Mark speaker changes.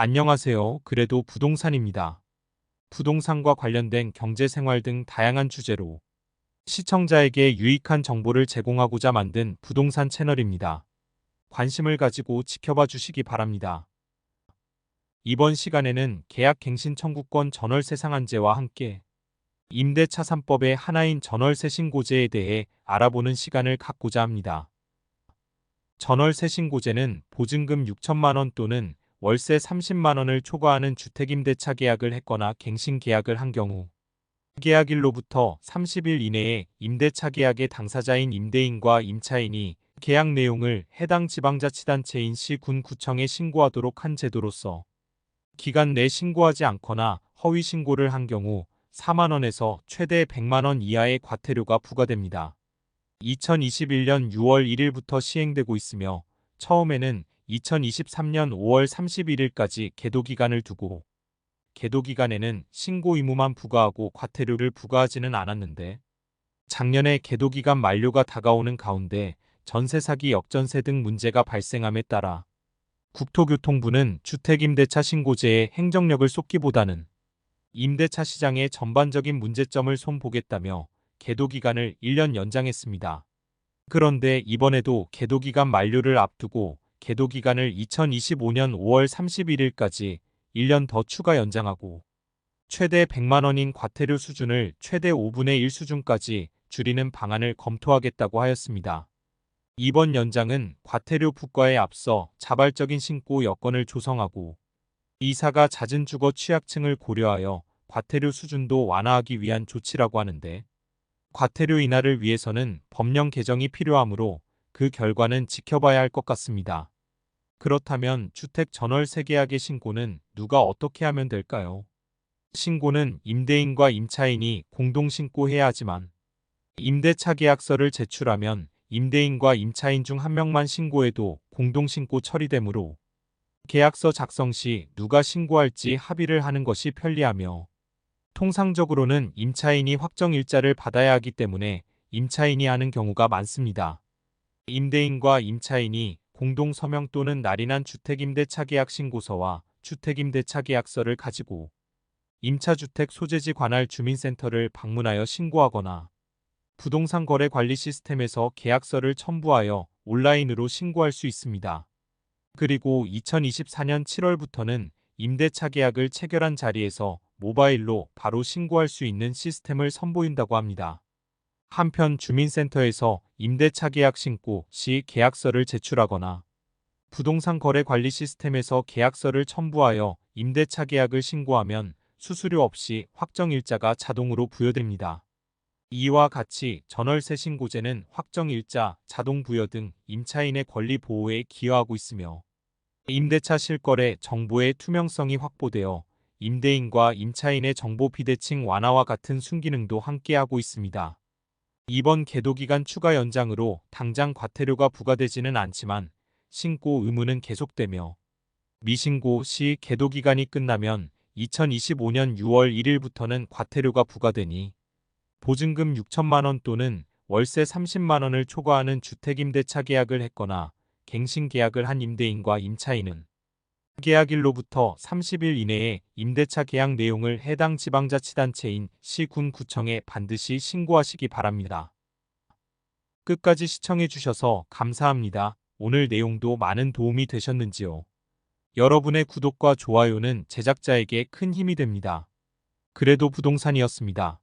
Speaker 1: 안녕하세요. 그래도 부동산입니다. 부동산과 관련된 경제생활 등 다양한 주제로 시청자에게 유익한 정보를 제공하고자 만든 부동산 채널입니다. 관심을 가지고 지켜봐 주시기 바랍니다. 이번 시간에는 계약갱신 청구권 전월세 상한제와 함께 임대차 3법의 하나인 전월세 신고제에 대해 알아보는 시간을 갖고자 합니다. 전월세 신고제는 보증금 6천만 원 또는 월세 30만 원을 초과하는 주택임대차 계약을 했거나 갱신 계약을 한 경우 계약일로부터 30일 이내에 임대차 계약의 당사자인 임대인과 임차인이 계약 내용을 해당 지방자치단체인 시, 군, 구청에 신고하도록 한 제도로서 기간 내 신고하지 않거나 허위 신고를 한 경우 4만 원에서 최대 100만 원 이하의 과태료가 부과됩니다. 2021년 6월 1일부터 시행되고 있으며 처음에는 2023년 5월 31일까지 계도기간을 두고 계도기간에는 신고 의무만 부과하고 과태료를 부과하지는 않았는데 작년에 계도기간 만료가 다가오는 가운데 전세 사기 역전세 등 문제가 발생함에 따라 국토교통부는 주택임대차 신고제의 행정력을 쏟기보다는 임대차 시장의 전반적인 문제점을 손보겠다며 계도기간을 1년 연장했습니다. 그런데 이번에도 계도기간 만료를 앞두고 계도기간을 2025년 5월 31일까지 1년 더 추가 연장하고 최대 100만 원인 과태료 수준을 최대 5분의 1 수준까지 줄이는 방안을 검토하겠다고 하였습니다. 이번 연장은 과태료 부과에 앞서 자발적인 신고 여건을 조성하고 이사가 잦은 주거 취약층을 고려하여 과태료 수준도 완화하기 위한 조치라고 하는데 과태료 인하를 위해서는 법령 개정이 필요하므로 그 결과는 지켜봐야 할 것 같습니다. 그렇다면 주택 전월세 계약의 신고는 누가 어떻게 하면 될까요? 신고는 임대인과 임차인이 공동 신고해야 하지만 임대차 계약서를 제출하면 임대인과 임차인 중 한 명만 신고해도 공동 신고 처리되므로 계약서 작성 시 누가 신고할지 합의를 하는 것이 편리하며 통상적으로는 임차인이 확정일자를 받아야 하기 때문에 임차인이 하는 경우가 많습니다. 임대인과 임차인이 공동 서명 또는 날인한 주택임대차 계약 신고서와 주택임대차 계약서를 가지고 임차주택 소재지 관할 주민센터를 방문하여 신고하거나 부동산 거래 관리 시스템에서 계약서를 첨부하여 온라인으로 신고할 수 있습니다. 그리고 2024년 7월부터는 임대차 계약을 체결한 자리에서 모바일로 바로 신고할 수 있는 시스템을 선보인다고 합니다. 한편 주민센터에서 임대차 계약 신고 시 계약서를 제출하거나 부동산 거래 관리 시스템에서 계약서를 첨부하여 임대차 계약을 신고하면 수수료 없이 확정일자가 자동으로 부여됩니다. 이와 같이 전월세 신고제는 확정일자, 자동 부여 등 임차인의 권리 보호에 기여하고 있으며 임대차 실거래 정보의 투명성이 확보되어 임대인과 임차인의 정보 비대칭 완화와 같은 순기능도 함께하고 있습니다. 이번 계도기간 추가 연장으로 당장 과태료가 부과되지는 않지만 신고 의무는 계속되며 미신고 시 계도기간이 끝나면 2025년 6월 1일부터는 과태료가 부과되니 보증금 6천만 원 또는 월세 30만 원을 초과하는 주택임대차 계약을 했거나 갱신 계약을 한 임대인과 임차인은 계약일로부터 30일 이내에 임대차 계약 내용을 해당 지방자치단체인 시, 군, 구청에 반드시 신고하시기 바랍니다. 끝까지 시청해 주셔서 감사합니다. 오늘 내용도 많은 도움이 되셨는지요? 여러분의 구독과 좋아요는 제작자에게 큰 힘이 됩니다. 그래도 부동산이었습니다.